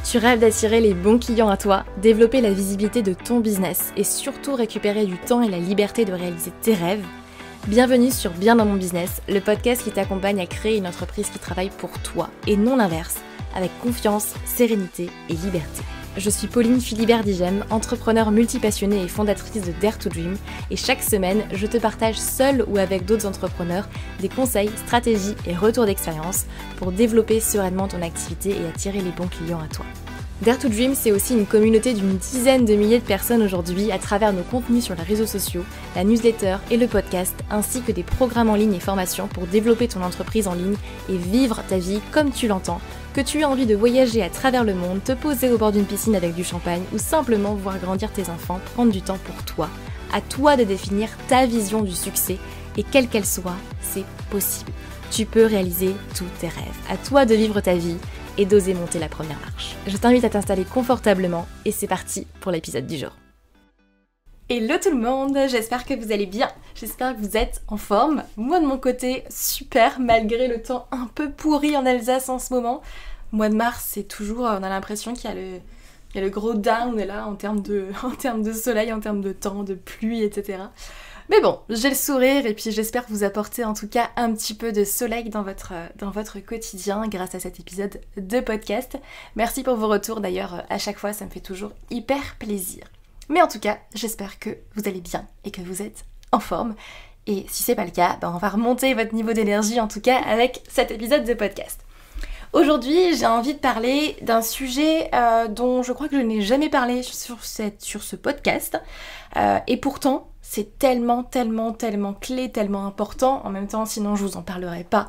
Tu rêves d'attirer les bons clients à toi, développer la visibilité de ton business et surtout récupérer du temps et la liberté de réaliser tes rêves? Bienvenue sur Bien dans mon business, le podcast qui t'accompagne à créer une entreprise qui travaille pour toi et non l'inverse, avec confiance, sérénité et liberté. Je suis Pauline Philibert-Digem, entrepreneur multipassionnée et fondatrice de Dare to Dream, et chaque semaine, je te partage seule ou avec d'autres entrepreneurs des conseils, stratégies et retours d'expérience pour développer sereinement ton activité et attirer les bons clients à toi. Dare to Dream, c'est aussi une communauté d'une dizaine de milliers de personnes aujourd'hui à travers nos contenus sur les réseaux sociaux, la newsletter et le podcast, ainsi que des programmes en ligne et formations pour développer ton entreprise en ligne et vivre ta vie comme tu l'entends, que tu aies envie de voyager à travers le monde, te poser au bord d'une piscine avec du champagne ou simplement voir grandir tes enfants, prendre du temps pour toi. À toi de définir ta vision du succès et quelle qu'elle soit, c'est possible. Tu peux réaliser tous tes rêves. À toi de vivre ta vie et d'oser monter la première marche. Je t'invite à t'installer confortablement et c'est parti pour l'épisode du jour. Hello tout le monde, j'espère que vous allez bien, j'espère que vous êtes en forme. Moi de mon côté, super, malgré le temps un peu pourri en Alsace en ce moment. Mois de mars, c'est toujours, on a l'impression qu'il y a le gros down là en termes de soleil, en termes de temps, de pluie, etc. Mais bon, j'ai le sourire et puis j'espère vous apporter en tout cas un petit peu de soleil dans votre quotidien grâce à cet épisode de podcast. Merci pour vos retours d'ailleurs, à chaque fois ça me fait toujours hyper plaisir. Mais en tout cas, j'espère que vous allez bien et que vous êtes en forme. Et si c'est pas le cas, on va remonter votre niveau d'énergie en tout cas avec cet épisode de podcast. Aujourd'hui, j'ai envie de parler d'un sujet dont je crois que je n'ai jamais parlé sur ce podcast. Et pourtant, c'est tellement clé, tellement important. En même temps, sinon je vous en parlerai pas.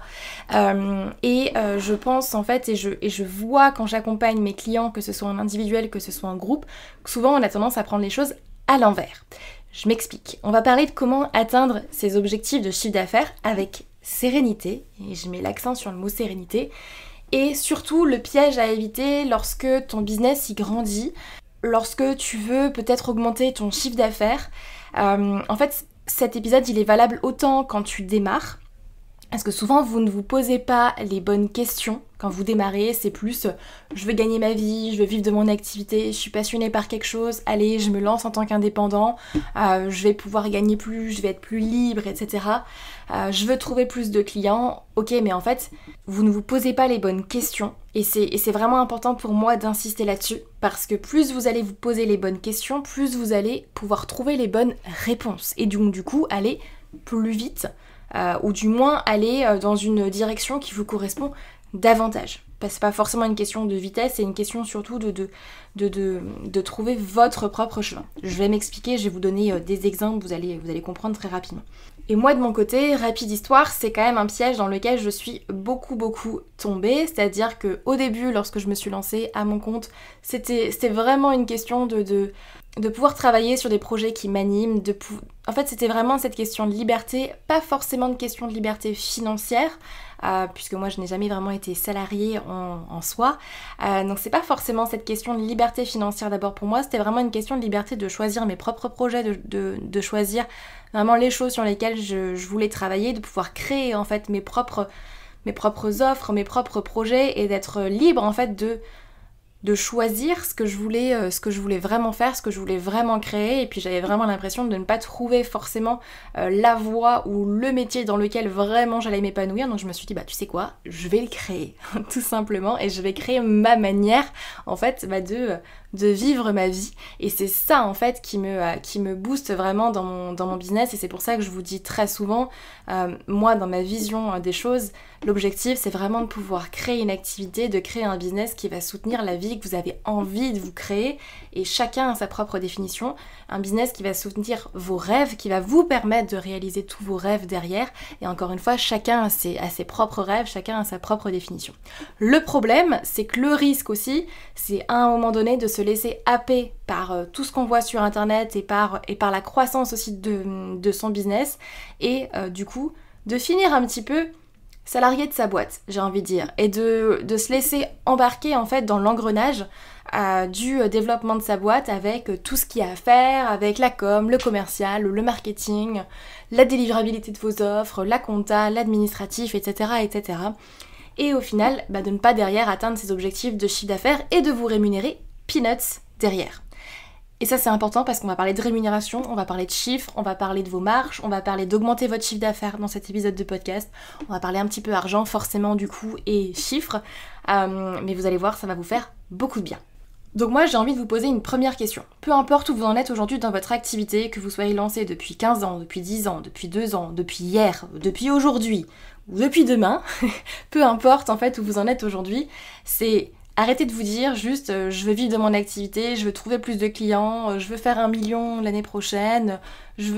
Je pense en fait, et je vois quand j'accompagne mes clients, que ce soit en individuel, que ce soit en groupe, que souvent on a tendance à prendre les choses à l'envers. Je m'explique. On va parler de comment atteindre ses objectifs de chiffre d'affaires avec sérénité. Et je mets l'accent sur le mot sérénité. Et surtout, le piège à éviter lorsque ton business y grandit, lorsque tu veux peut-être augmenter ton chiffre d'affaires. En fait, cet épisode, il est valable autant quand tu démarres, parce que souvent, vous ne vous posez pas les bonnes questions. Quand vous démarrez, c'est plus « je veux gagner ma vie, je veux vivre de mon activité, je suis passionnée par quelque chose, allez, je me lance en tant qu'indépendant, je vais pouvoir gagner plus, je vais être plus libre, etc. Je veux trouver plus de clients. » Ok, mais en fait, vous ne vous posez pas les bonnes questions. Et c'est vraiment important pour moi d'insister là-dessus, parce que plus vous allez vous poser les bonnes questions, plus vous allez pouvoir trouver les bonnes réponses. Et donc du coup, aller plus vite, ou du moins aller dans une direction qui vous correspond davantage. C'est pas forcément une question de vitesse, c'est une question surtout de trouver votre propre chemin. Je vais m'expliquer, je vais vous donner des exemples, vous allez comprendre très rapidement. Et moi de mon côté, rapide histoire, c'est quand même un piège dans lequel je suis beaucoup tombée, c'est-à-dire que au début, lorsque je me suis lancée à mon compte, c'était vraiment une question de pouvoir travailler sur des projets qui m'animent, en fait c'était vraiment cette question de liberté, pas forcément de question de liberté financière, puisque moi je n'ai jamais vraiment été salariée en soi, donc c'est pas forcément cette question de liberté financière d'abord pour moi, c'était vraiment une question de liberté de choisir mes propres projets, de choisir vraiment les choses sur lesquelles je voulais travailler, de pouvoir créer en fait mes propres offres, mes propres projets et d'être libre en fait de choisir ce que je voulais vraiment faire, ce que je voulais vraiment créer, et puis j'avais vraiment l'impression de ne pas trouver forcément la voie ou le métier dans lequel vraiment j'allais m'épanouir, donc je me suis dit tu sais quoi, je vais le créer tout simplement, et je vais créer ma manière en fait de vivre ma vie, et c'est ça en fait qui me booste vraiment dans mon business, et c'est pour ça que je vous dis très souvent, moi dans ma vision des choses, l'objectif c'est vraiment de pouvoir créer une activité, de créer un business qui va soutenir la vie que vous avez envie de vous créer, et chacun a sa propre définition, un business qui va soutenir vos rêves, qui va vous permettre de réaliser tous vos rêves derrière, et encore une fois, chacun a ses propres rêves, chacun a sa propre définition. Le problème, c'est que le risque aussi, c'est à un moment donné de se laisser happer par tout ce qu'on voit sur internet et par la croissance aussi de son business, et du coup, de finir un petit peu salarié de sa boîte, j'ai envie de dire, et de se laisser embarquer en fait dans l'engrenage du développement de sa boîte avec tout ce qu'il y a à faire, avec la com, le commercial, le marketing, la délivrabilité de vos offres, la compta, l'administratif, etc., etc. et au final de ne pas derrière atteindre ces objectifs de chiffre d'affaires et de vous rémunérer peanuts derrière. Et ça c'est important parce qu'on va parler de rémunération, on va parler de chiffres, on va parler de vos marges, on va parler d'augmenter votre chiffre d'affaires dans cet épisode de podcast, on va parler un petit peu argent forcément du coup et chiffres, mais vous allez voir ça va vous faire beaucoup de bien. Donc moi j'ai envie de vous poser une première question. Peu importe où vous en êtes aujourd'hui dans votre activité, que vous soyez lancé depuis 15 ans, depuis 10 ans, depuis 2 ans, depuis hier, depuis aujourd'hui ou depuis demain, peu importe en fait où vous en êtes aujourd'hui, c'est arrêtez de vous dire juste je veux vivre de mon activité, je veux trouver plus de clients, je veux faire 1 million l'année prochaine, je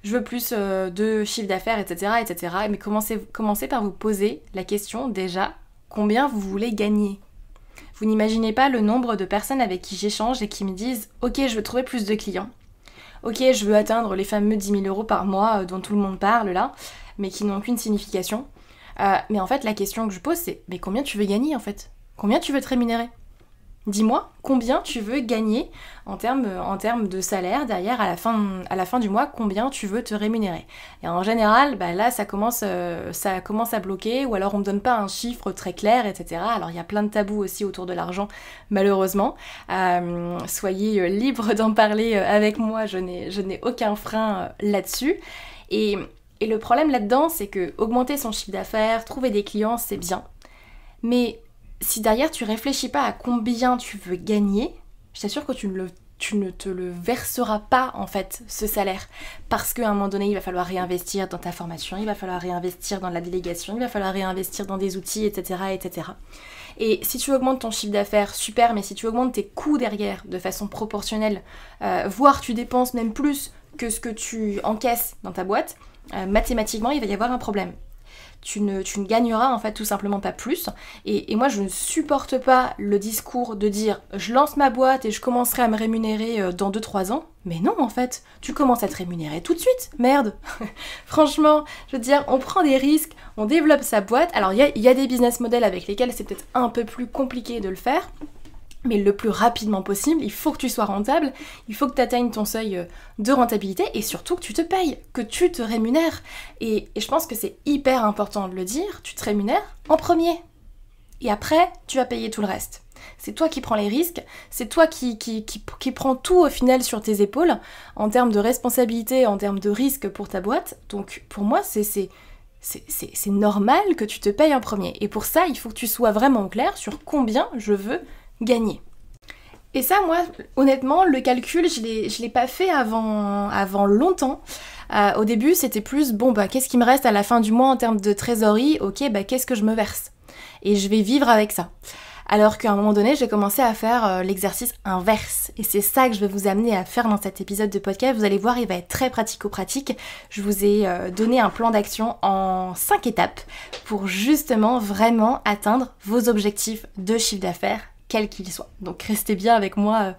veux plus de chiffre d'affaires, etc., etc. Mais commencez par vous poser la question déjà, combien vous voulez gagner ? Vous n'imaginez pas le nombre de personnes avec qui j'échange et qui me disent « Ok, je veux trouver plus de clients. Ok, je veux atteindre les fameux 10 000 € par mois dont tout le monde parle là, mais qui n'ont aucune signification. Mais en fait, la question que je pose, c'est « Mais combien tu veux gagner en fait ? Combien tu veux te rémunérer ? Dis-moi, combien tu veux gagner en termes de salaire derrière à la fin du mois, combien tu veux te rémunérer ?» Et en général, là ça commence à bloquer, ou alors on me donne pas un chiffre très clair, etc. Alors il y a plein de tabous aussi autour de l'argent, malheureusement. Soyez libres d'en parler avec moi, je n'ai aucun frein là-dessus. Et le problème là-dedans, c'est que augmenter son chiffre d'affaires, trouver des clients, c'est bien. Mais si derrière tu réfléchis pas à combien tu veux gagner, je t'assure que tu ne te le verseras pas en fait, ce salaire. Parce qu'à un moment donné, il va falloir réinvestir dans ta formation, il va falloir réinvestir dans la délégation, il va falloir réinvestir dans des outils, etc., etc. Et si tu augmentes ton chiffre d'affaires, super, mais si tu augmentes tes coûts derrière de façon proportionnelle, voire tu dépenses même plus que ce que tu encaisses dans ta boîte, mathématiquement, il va y avoir un problème. Tu ne gagneras en fait tout simplement pas plus. Et moi je ne supporte pas le discours de dire je lance ma boîte et je commencerai à me rémunérer dans 2-3 ans. Mais non en fait, tu commences à te rémunérer tout de suite, merde. Franchement, je veux dire, on prend des risques, on développe sa boîte. Alors il y a des business models avec lesquels c'est peut-être un peu plus compliqué de le faire. Mais le plus rapidement possible, il faut que tu sois rentable, il faut que tu atteignes ton seuil de rentabilité et surtout que tu te payes, que tu te rémunères. Et je pense que c'est hyper important de le dire, tu te rémunères en premier. Et après, tu vas payer tout le reste. C'est toi qui prends les risques, c'est toi qui prends tout au final sur tes épaules, en termes de responsabilité, en termes de risque pour ta boîte. Donc pour moi, c'est normal que tu te payes en premier. Et pour ça, il faut que tu sois vraiment au clair sur combien je veux gagner. Et ça, moi, honnêtement, le calcul, je l'ai pas fait avant longtemps. Au début, c'était plus, qu'est-ce qui me reste à la fin du mois en termes de trésorerie ? Ok, qu'est-ce que je me verse ? Et je vais vivre avec ça. Alors qu'à un moment donné, j'ai commencé à faire l'exercice inverse. Et c'est ça que je vais vous amener à faire dans cet épisode de podcast. Vous allez voir, il va être très pratico-pratique. Je vous ai donné un plan d'action en 5 étapes pour justement vraiment atteindre vos objectifs de chiffre d'affaires, quel qu'il soit. Donc restez bien avec moi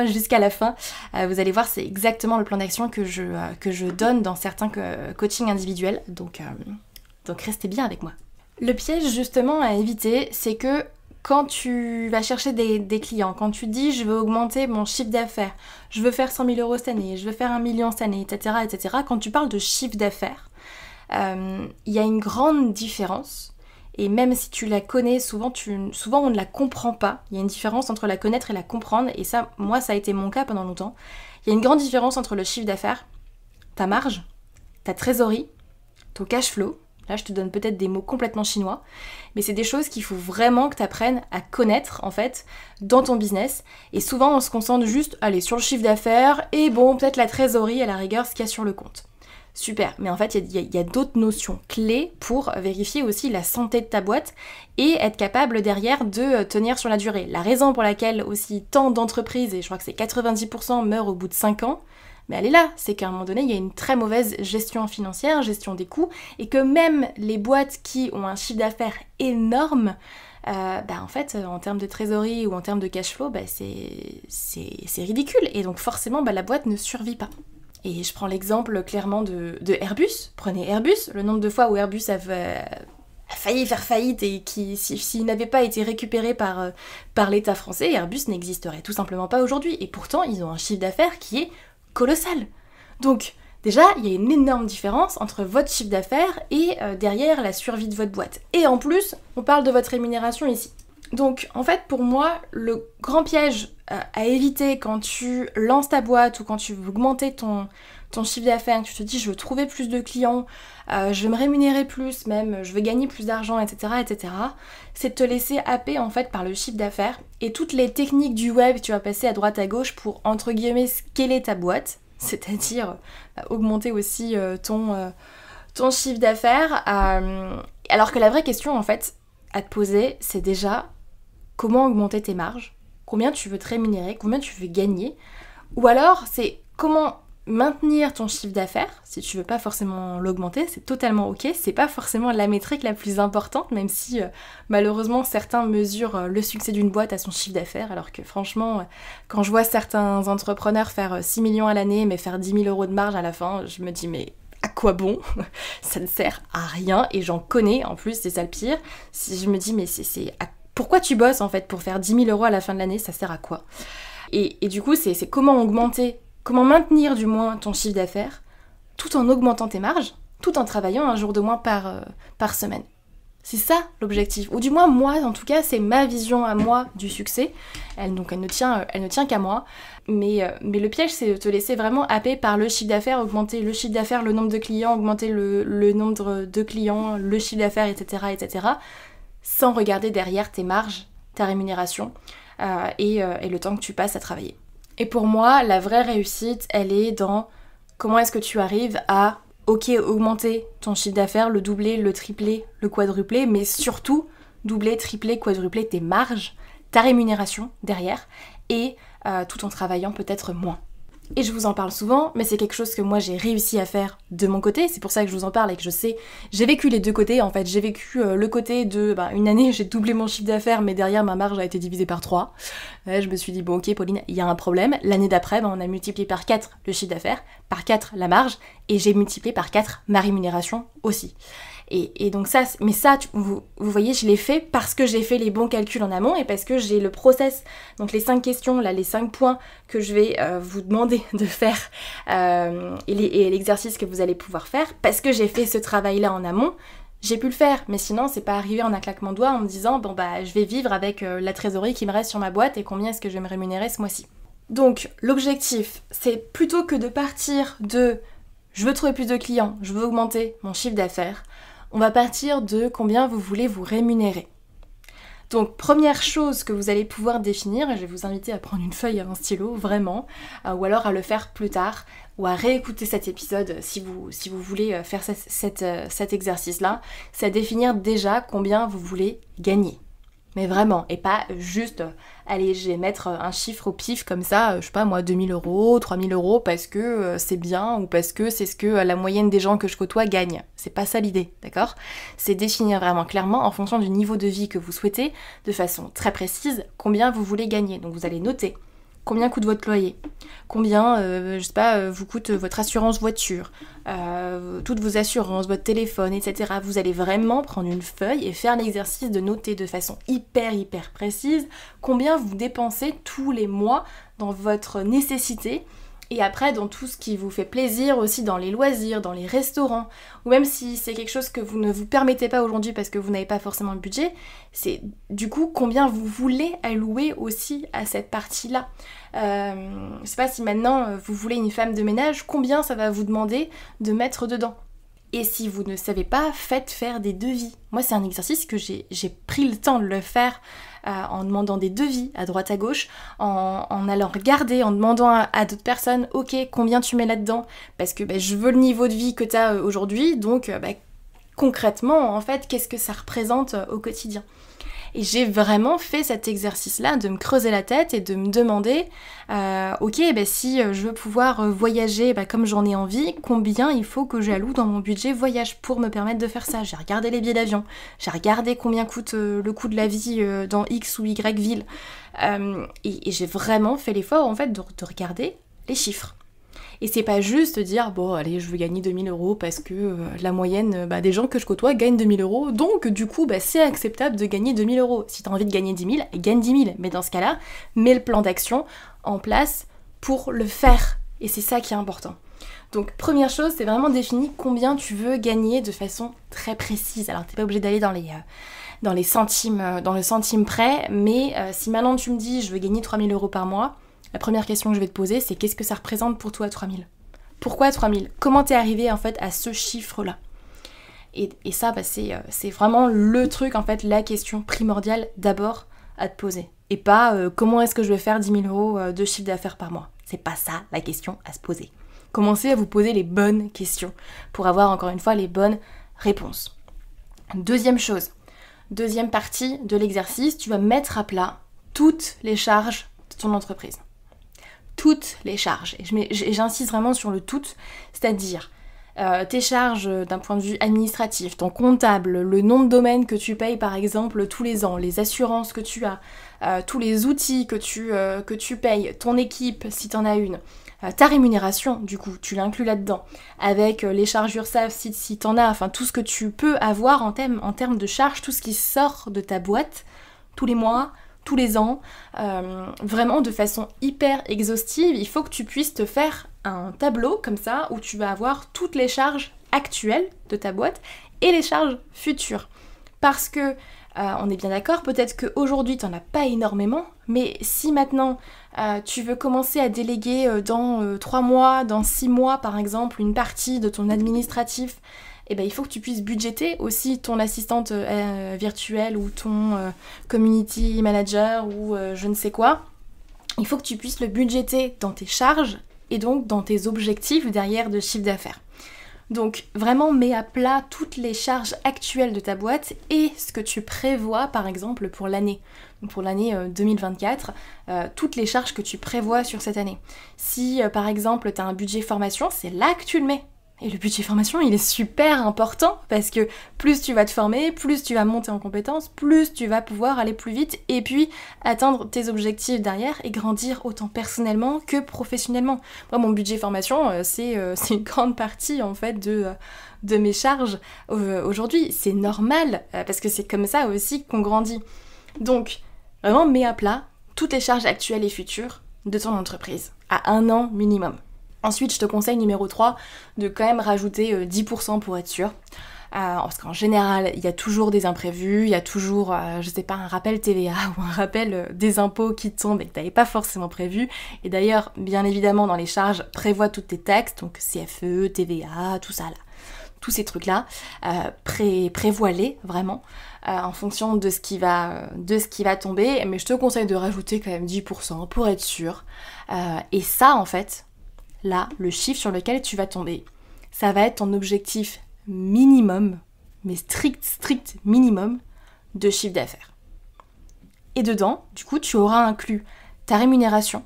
jusqu'à la fin. Vous allez voir, c'est exactement le plan d'action que je donne dans certains coachings individuels. Donc restez bien avec moi. Le piège justement à éviter, c'est que quand tu vas chercher des clients, quand tu dis je veux augmenter mon chiffre d'affaires, je veux faire 100 000 € cette année, je veux faire 1 million cette année, etc., etc., quand tu parles de chiffre d'affaires, il y a une grande différence. Et même si tu la connais, souvent on ne la comprend pas. Il y a une différence entre la connaître et la comprendre. Et ça, moi, ça a été mon cas pendant longtemps. Il y a une grande différence entre le chiffre d'affaires, ta marge, ta trésorerie, ton cash flow. Là, je te donne peut-être des mots complètement chinois. Mais c'est des choses qu'il faut vraiment que tu apprennes à connaître, en fait, dans ton business. Et souvent, on se concentre juste, sur le chiffre d'affaires et peut-être la trésorerie, à la rigueur, ce qu'il y a sur le compte. Super, mais en fait, il y a d'autres notions clés pour vérifier aussi la santé de ta boîte et être capable derrière de tenir sur la durée. La raison pour laquelle aussi tant d'entreprises, et je crois que c'est 90%, meurent au bout de 5 ans, mais elle est là, c'est qu'à un moment donné, il y a une très mauvaise gestion financière, gestion des coûts, et que même les boîtes qui ont un chiffre d'affaires énorme, en fait, en termes de trésorerie ou en termes de cash flow, c'est ridicule. Et donc forcément, la boîte ne survit pas. Et je prends l'exemple clairement de Airbus. Prenez Airbus, le nombre de fois où Airbus a failli faire faillite et qui, s'il n'avait pas été récupéré par l'État français, Airbus n'existerait tout simplement pas aujourd'hui. Et pourtant, ils ont un chiffre d'affaires qui est colossal. Donc, Déjà, il y a une énorme différence entre votre chiffre d'affaires et derrière la survie de votre boîte. Et en plus, on parle de votre rémunération ici. Donc en fait pour moi, le grand piège à éviter quand tu lances ta boîte ou quand tu veux augmenter ton chiffre d'affaires, que tu te dis je veux trouver plus de clients, je veux me rémunérer plus même, je veux gagner plus d'argent, etc., c'est de te laisser happer en fait par le chiffre d'affaires et toutes les techniques du web que tu vas passer à droite à gauche pour entre guillemets scaler ta boîte, c'est-à-dire augmenter aussi ton chiffre d'affaires, alors que la vraie question en fait à te poser c'est déjà comment augmenter tes marges, combien tu veux te rémunérer, combien tu veux gagner, ou alors c'est comment maintenir ton chiffre d'affaires, si tu veux pas forcément l'augmenter, c'est totalement ok, c'est pas forcément la métrique la plus importante, même si malheureusement certains mesurent le succès d'une boîte à son chiffre d'affaires, alors que franchement, quand je vois certains entrepreneurs faire 6 millions à l'année, mais faire 10 000 euros de marge à la fin, je me dis mais à quoi bon? Ça ne sert à rien, et j'en connais en plus, c'est ça le pire, si je me dis mais pourquoi tu bosses en fait pour faire 10 000 euros à la fin de l'année, ça sert à quoi? Et du coup, c'est comment augmenter, comment maintenir du moins ton chiffre d'affaires, tout en augmentant tes marges, tout en travaillant un jour de moins par semaine. C'est ça l'objectif, ou du moins moi en tout cas, c'est ma vision à moi du succès, elle ne tient qu'à moi, mais le piège c'est de te laisser vraiment happer par le chiffre d'affaires, augmenter le chiffre d'affaires, le nombre de clients, augmenter le nombre de clients, le chiffre d'affaires, etc., sans regarder derrière tes marges, ta rémunération et le temps que tu passes à travailler. Et pour moi, la vraie réussite, elle est dans comment est-ce que tu arrives à, augmenter ton chiffre d'affaires, le doubler, le tripler, le quadrupler, mais surtout doubler, tripler, quadrupler tes marges, ta rémunération derrière, et tout en travaillant peut-être moins. Et je vous en parle souvent, mais c'est quelque chose que moi j'ai réussi à faire de mon côté, c'est pour ça que je vous en parle et que je sais, j'ai vécu les deux côtés en fait, j'ai vécu le côté de, une année j'ai doublé mon chiffre d'affaires mais derrière ma marge a été divisée par 3, je me suis dit bon ok Pauline, il y a un problème, l'année d'après on a multiplié par 4 le chiffre d'affaires, par 4 la marge, et j'ai multiplié par 4 ma rémunération aussi. Et donc ça, mais ça, vous voyez, je l'ai fait parce que j'ai fait les bons calculs en amont et parce que j'ai le process, donc les 5 questions, là, les 5 points que je vais vous demander de faire et l'exercice que vous allez pouvoir faire, parce que j'ai fait ce travail-là en amont, j'ai pu le faire, mais sinon c'est pas arrivé en un claquement de doigts en me disant bon je vais vivre avec la trésorerie qui me reste sur ma boîte et combien est-ce que je vais me rémunérer ce mois-ci. Donc l'objectif, c'est plutôt que de partir de je veux trouver plus de clients, je veux augmenter mon chiffre d'affaires, on va partir de combien vous voulez vous rémunérer. Donc première chose que vous allez pouvoir définir, et je vais vous inviter à prendre une feuille et un stylo, vraiment, ou alors à le faire plus tard, ou à réécouter cet épisode si vous voulez faire cet exercice-là, c'est à définir déjà combien vous voulez gagner. Mais vraiment, et pas juste, allez, je vais mettre un chiffre au pif comme ça, je sais pas moi, 2000 euros, 3000 euros parce que c'est bien ou parce que c'est ce que la moyenne des gens que je côtoie gagnent. C'est pas ça l'idée, d'accord? C'est définir vraiment clairement, en fonction du niveau de vie que vous souhaitez, de façon très précise, combien vous voulez gagner. Donc vous allez noter combien coûte votre loyer, combien, je sais pas, vous coûte votre assurance voiture, toutes vos assurances, votre téléphone, etc. Vous allez vraiment prendre une feuille et faire l'exercice de noter de façon hyper précise combien vous dépensez tous les mois dans votre nécessité, et après dans tout ce qui vous fait plaisir aussi, dans les loisirs, dans les restaurants, ou même si c'est quelque chose que vous ne vous permettez pas aujourd'hui parce que vous n'avez pas forcément le budget, c'est du coup combien vous voulez allouer aussi à cette partie-là. Je sais pas si maintenant vous voulez une femme de ménage, combien ça va vous demander de mettre dedans. Et si vous ne savez pas, faites faire des devis. Moi, c'est un exercice que j'ai pris le temps de le faire en demandant des devis à droite à gauche, en allant regarder, en demandant à d'autres personnes, ok, combien tu mets là-dedans? Parce que je veux le niveau de vie que tu as aujourd'hui, donc concrètement, en fait, qu'est-ce que ça représente au quotidien? Et j'ai vraiment fait cet exercice-là, de me creuser la tête et de me demander, si je veux pouvoir voyager comme j'en ai envie, combien il faut que j'alloue dans mon budget voyage pour me permettre de faire ça? J'ai regardé les billets d'avion, j'ai regardé combien coûte le coût de la vie dans X ou Y ville, et j'ai vraiment fait l'effort en fait de regarder les chiffres. Et c'est pas juste dire, bon allez, je veux gagner 2000 euros parce que la moyenne des gens que je côtoie gagnent 2000 euros, donc du coup c'est acceptable de gagner 2000 euros. Si t'as envie de gagner 10 000, gagne 10 000. Mais dans ce cas-là, mets le plan d'action en place pour le faire. Et c'est ça qui est important. Donc première chose, c'est vraiment définir combien tu veux gagner de façon très précise. Alors t'es pas obligé d'aller dans les centimes, dans le centime près, mais si maintenant tu me dis je veux gagner 3 000 € par mois, la première question que je vais te poser, c'est qu'est-ce que ça représente pour toi 3 000 ? Pourquoi 3 000 ? Comment t'es arrivé en fait à ce chiffre-là ? Et ça, c'est vraiment le truc, en fait, la question primordiale d'abord à te poser. Et pas comment est-ce que je vais faire 10 000 € de chiffre d'affaires par mois. C'est pas ça la question à se poser. Commencez à vous poser les bonnes questions pour avoir encore une fois les bonnes réponses. Deuxième chose, deuxième partie de l'exercice, tu vas mettre à plat toutes les charges de ton entreprise. Toutes les charges. Et j'insiste vraiment sur le tout, c'est-à-dire tes charges d'un point de vue administratif, ton comptable, le nom de domaine que tu payes par exemple tous les ans, les assurances que tu as, tous les outils que tu payes, ton équipe si tu en as une, ta rémunération du coup, tu l'inclus là-dedans, avec les charges URSSAF si tu en as, enfin tout ce que tu peux avoir en termes de charges, tout ce qui sort de ta boîte tous les mois, tous les ans, vraiment de façon hyper exhaustive. Il faut que tu puisses te faire un tableau comme ça où tu vas avoir toutes les charges actuelles de ta boîte et les charges futures. Parce que, on est bien d'accord, peut-être qu'aujourd'hui tu n'en as pas énormément, mais si maintenant tu veux commencer à déléguer dans 3 mois, dans 6 mois par exemple, une partie de ton administratif, eh ben, il faut que tu puisses budgéter aussi ton assistante virtuelle ou ton community manager ou je ne sais quoi. Il faut que tu puisses le budgéter dans tes charges et donc dans tes objectifs derrière de chiffre d'affaires. Donc vraiment mets à plat toutes les charges actuelles de ta boîte et ce que tu prévois par exemple pour l'année. Donc pour l'année 2024, toutes les charges que tu prévois sur cette année. Si par exemple tu as un budget formation, c'est là que tu le mets. Et le budget formation, il est super important parce que plus tu vas te former, plus tu vas monter en compétences, plus tu vas pouvoir aller plus vite et puis atteindre tes objectifs derrière et grandir autant personnellement que professionnellement. Moi, mon budget formation, c'est une grande partie en fait de mes charges aujourd'hui. C'est normal parce que c'est comme ça aussi qu'on grandit. Donc, vraiment, mets à plat toutes les charges actuelles et futures de ton entreprise à 1 an minimum. Ensuite, je te conseille numéro 3 de quand même rajouter 10% pour être sûr. Parce qu'en général, il y a toujours des imprévus, il y a toujours, je sais pas, un rappel TVA ou un rappel des impôts qui tombent et que tu n'avais pas forcément prévu. Et d'ailleurs, bien évidemment, dans les charges, prévois toutes tes taxes, donc CFE, TVA, tout ça là. Tous ces trucs-là, prévois-les vraiment en fonction de ce qui va tomber. Mais je te conseille de rajouter quand même 10% pour être sûr. Et ça, en fait, là, le chiffre sur lequel tu vas tomber, ça va être ton objectif minimum, mais strict minimum de chiffre d'affaires. Et dedans, du coup, tu auras inclus ta rémunération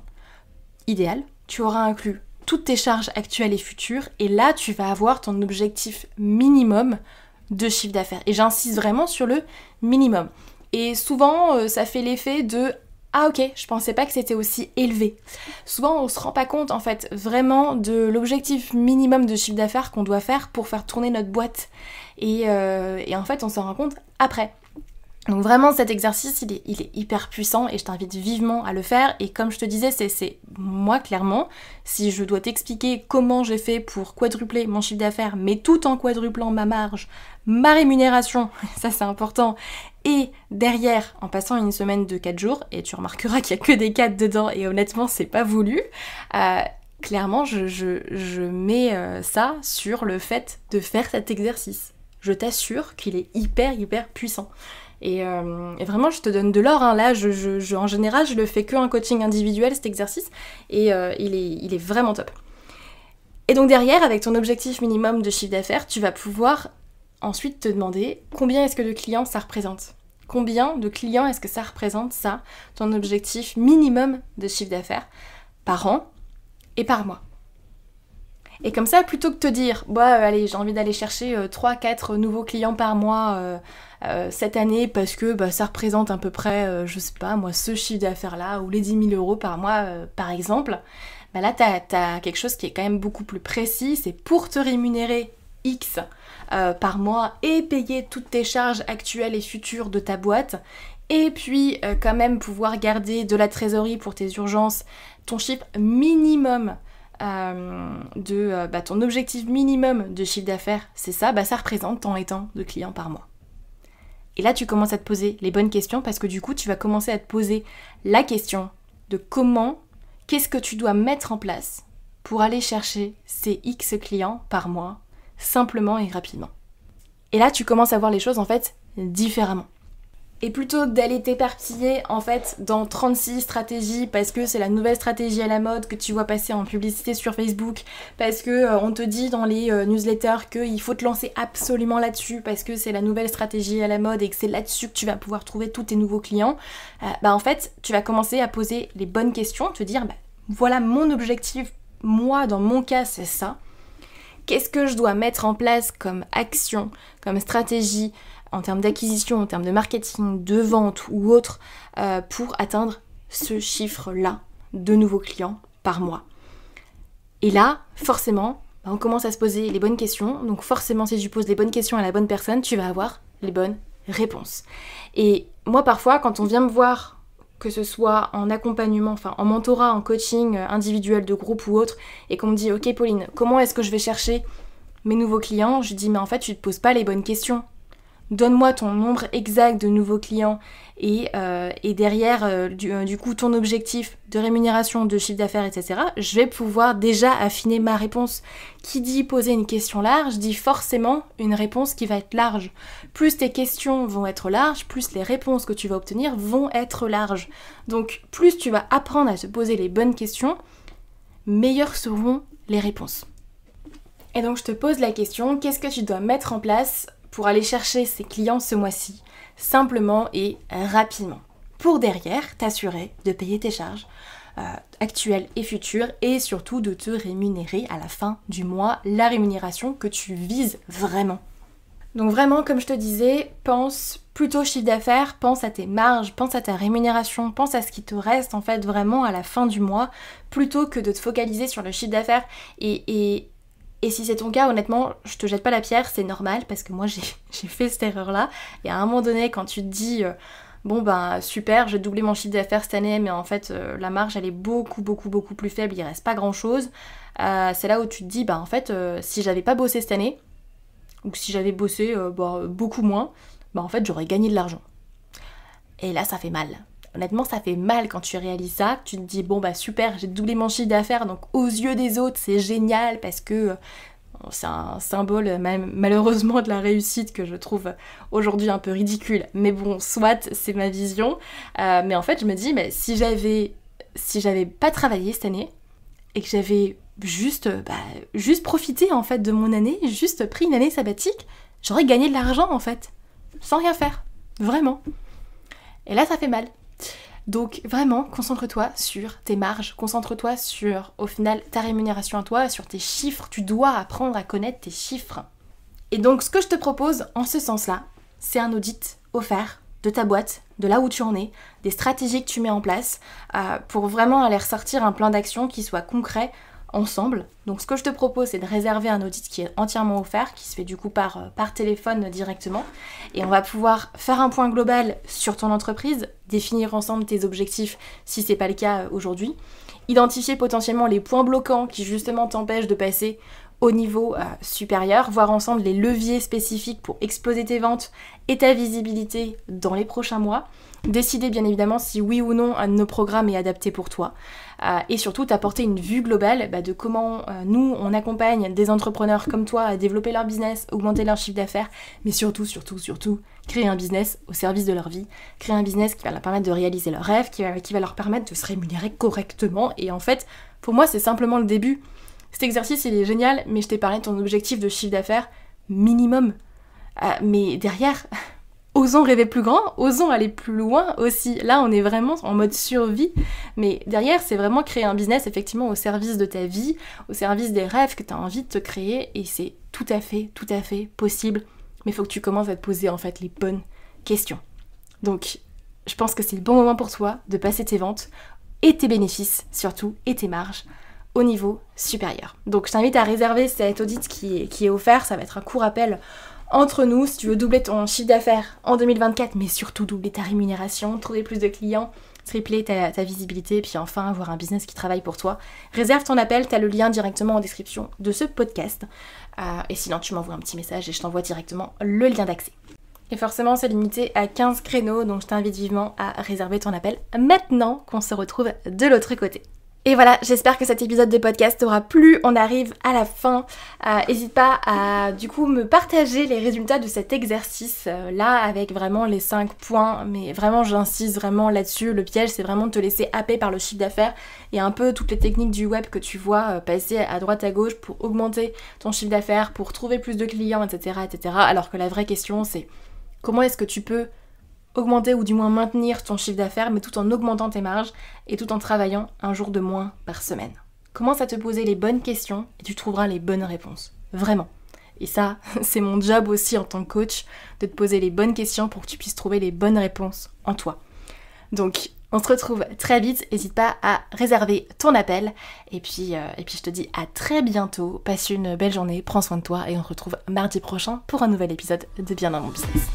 idéale, tu auras inclus toutes tes charges actuelles et futures, et là, tu vas avoir ton objectif minimum de chiffre d'affaires. Et j'insiste vraiment sur le minimum. Et souvent, ça fait l'effet de « Ah ok, je pensais pas que c'était aussi élevé ». Souvent, on se rend pas compte, en fait, vraiment de l'objectif minimum de chiffre d'affaires qu'on doit faire pour faire tourner notre boîte. Et en fait, on s'en rend compte après. Donc vraiment, cet exercice, il est hyper puissant et je t'invite vivement à le faire. Et comme je te disais, c'est moi, clairement, si je dois t'expliquer comment j'ai fait pour quadrupler mon chiffre d'affaires, mais tout en quadruplant ma marge, ma rémunération, ça c'est important, et derrière, en passant une semaine de 4 jours, et tu remarqueras qu'il n'y a que des 4 dedans, et honnêtement, c'est pas voulu, clairement, je mets ça sur le fait de faire cet exercice. Je t'assure qu'il est hyper puissant. Et vraiment, je te donne de l'or, hein. Là, en général, je le fais que en coaching individuel, cet exercice, et il est vraiment top. Et donc derrière, avec ton objectif minimum de chiffre d'affaires, tu vas pouvoir ensuite te demander combien est-ce que de clients ça représente. Combien de clients est-ce que ça représente, ça, ton objectif minimum de chiffre d'affaires par an et par mois. Et comme ça, plutôt que de te dire, allez, j'ai envie d'aller chercher 3-4 nouveaux clients par mois cette année parce que ça représente à peu près, je sais pas moi, ce chiffre d'affaires-là, ou les 10 000 € par mois par exemple, là t'as quelque chose qui est quand même beaucoup plus précis, c'est pour te rémunérer X par mois et payer toutes tes charges actuelles et futures de ta boîte, et puis quand même pouvoir garder de la trésorerie pour tes urgences, ton chiffre minimum ton objectif minimum de chiffre d'affaires, c'est ça, ça représente tant et tant de clients par mois. Et là, tu commences à te poser les bonnes questions parce que du coup, tu vas commencer à te poser la question de qu'est-ce que tu dois mettre en place pour aller chercher ces X clients par mois, simplement et rapidement. Et là, tu commences à voir les choses en fait différemment. Et plutôt que d'aller t'éparpiller en fait dans 36 stratégies parce que c'est la nouvelle stratégie à la mode que tu vois passer en publicité sur Facebook, parce que on te dit dans les newsletters qu'il faut te lancer absolument là-dessus parce que c'est la nouvelle stratégie à la mode et que c'est là-dessus que tu vas pouvoir trouver tous tes nouveaux clients, en fait tu vas commencer à poser les bonnes questions, te dire voilà mon objectif, moi dans mon cas c'est ça. Qu'est-ce que je dois mettre en place comme action, comme stratégie en termes d'acquisition, en termes de marketing, de vente ou autre, pour atteindre ce chiffre-là de nouveaux clients par mois. Et là, forcément, on commence à se poser les bonnes questions. Donc forcément, si tu poses les bonnes questions à la bonne personne, tu vas avoir les bonnes réponses. Et moi, parfois, quand on vient me voir, que ce soit en accompagnement, en mentorat, en coaching individuel de groupe ou autre, et qu'on me dit « Ok Pauline, comment est-ce que je vais chercher mes nouveaux clients ?» Je dis « Mais en fait, tu ne te poses pas les bonnes questions. Donne-moi ton nombre exact de nouveaux clients et derrière, du coup, ton objectif de rémunération, de chiffre d'affaires, etc. Je vais pouvoir déjà affiner ma réponse. Qui dit poser une question large, dit forcément une réponse qui va être large. Plus tes questions vont être larges, plus les réponses que tu vas obtenir vont être larges. Donc, plus tu vas apprendre à te poser les bonnes questions, meilleures seront les réponses. Et donc, je te pose la question, qu'est-ce que tu dois mettre en place pour aller chercher ces clients ce mois-ci, simplement et rapidement, pour derrière t'assurer de payer tes charges actuelles et futures et surtout de te rémunérer à la fin du mois, la rémunération que tu vises vraiment. Donc vraiment, comme je te disais, pense plutôt chiffre d'affaires, pense à tes marges, pense à ta rémunération, pense à ce qui te reste en fait vraiment à la fin du mois, plutôt que de te focaliser sur le chiffre d'affaires et si c'est ton cas, honnêtement, je te jette pas la pierre, c'est normal, parce que moi j'ai fait cette erreur-là. Et à un moment donné, quand tu te dis, super, j'ai doublé mon chiffre d'affaires cette année, mais en fait, la marge, elle est beaucoup plus faible, il reste pas grand-chose. C'est là où tu te dis, si j'avais pas bossé cette année, ou que si j'avais bossé beaucoup moins, en fait, j'aurais gagné de l'argent. Et là, ça fait mal. Honnêtement, ça fait mal quand tu réalises ça. Tu te dis, super, j'ai doublé mon chiffre d'affaires, donc aux yeux des autres, c'est génial parce que c'est un symbole malheureusement de la réussite que je trouve aujourd'hui un peu ridicule. Mais bon, soit, c'est ma vision. Mais en fait, je me dis, si j'avais pas travaillé cette année et que j'avais juste profité en fait de mon année, juste pris une année sabbatique, j'aurais gagné de l'argent en fait, sans rien faire, vraiment. Et là, ça fait mal. Donc vraiment, concentre-toi sur tes marges, concentre-toi sur, au final, ta rémunération à toi, sur tes chiffres. Tu dois apprendre à connaître tes chiffres. Et donc, ce que je te propose en ce sens-là, c'est un audit offert de ta boîte, de là où tu en es, des stratégies que tu mets en place, pour vraiment aller ressortir un plan d'action qui soit concret ensemble. Donc ce que je te propose, c'est de réserver un audit qui est entièrement offert, qui se fait du coup par téléphone directement, et on va pouvoir faire un point global sur ton entreprise, définir ensemble tes objectifs si c'est pas le cas aujourd'hui, identifier potentiellement les points bloquants qui justement t'empêchent de passer au niveau supérieur, voir ensemble les leviers spécifiques pour exploser tes ventes et ta visibilité dans les prochains mois, décider bien évidemment si oui ou non un de nos programmes est adapté pour toi, et surtout t'apporter une vue globale de comment nous on accompagne des entrepreneurs comme toi à développer leur business, augmenter leur chiffre d'affaires, mais surtout créer un business au service de leur vie, créer un business qui va leur permettre de réaliser leurs rêves, qui va leur permettre de se rémunérer correctement. Et en fait, pour moi c'est simplement le début. Cet exercice il est génial, mais je t'ai parlé de ton objectif de chiffre d'affaires minimum, mais derrière osons rêver plus grand, osons aller plus loin aussi. Là, on est vraiment en mode survie, mais derrière, c'est vraiment créer un business effectivement au service de ta vie, au service des rêves que tu as envie de te créer, et c'est tout à fait possible. Mais il faut que tu commences à te poser en fait les bonnes questions. Donc, je pense que c'est le bon moment pour toi de passer tes ventes et tes bénéfices surtout, et tes marges au niveau supérieur. Donc, je t'invite à réserver cet audit qui est offert. Ça va être un court appel entre nous, si tu veux doubler ton chiffre d'affaires en 2024, mais surtout doubler ta rémunération, trouver plus de clients, tripler ta visibilité et puis enfin avoir un business qui travaille pour toi. Réserve ton appel, tu as le lien directement en description de ce podcast. Et sinon tu m'envoies un petit message et je t'envoie directement le lien d'accès. Et forcément c'est limité à 15 créneaux, donc je t'invite vivement à réserver ton appel maintenant qu'on se retrouve de l'autre côté. Et voilà, j'espère que cet épisode de podcast t'aura plu. On arrive à la fin. N'hésite pas à du coup me partager les résultats de cet exercice là avec vraiment les 5 points. Mais vraiment j'insiste vraiment là-dessus. Le piège c'est vraiment de te laisser happer par le chiffre d'affaires et un peu toutes les techniques du web que tu vois passer à droite à gauche pour augmenter ton chiffre d'affaires, pour trouver plus de clients, etc. Alors que la vraie question c'est comment est-ce que tu peux augmenter ou du moins maintenir ton chiffre d'affaires mais tout en augmentant tes marges et tout en travaillant un jour de moins par semaine. Commence à te poser les bonnes questions et tu trouveras les bonnes réponses. Vraiment. Et ça, c'est mon job aussi en tant que coach, de te poser les bonnes questions pour que tu puisses trouver les bonnes réponses en toi. Donc, on se retrouve très vite. N'hésite pas à réserver ton appel. Et puis je te dis à très bientôt. Passe une belle journée, prends soin de toi et on se retrouve mardi prochain pour un nouvel épisode de Bien dans mon business.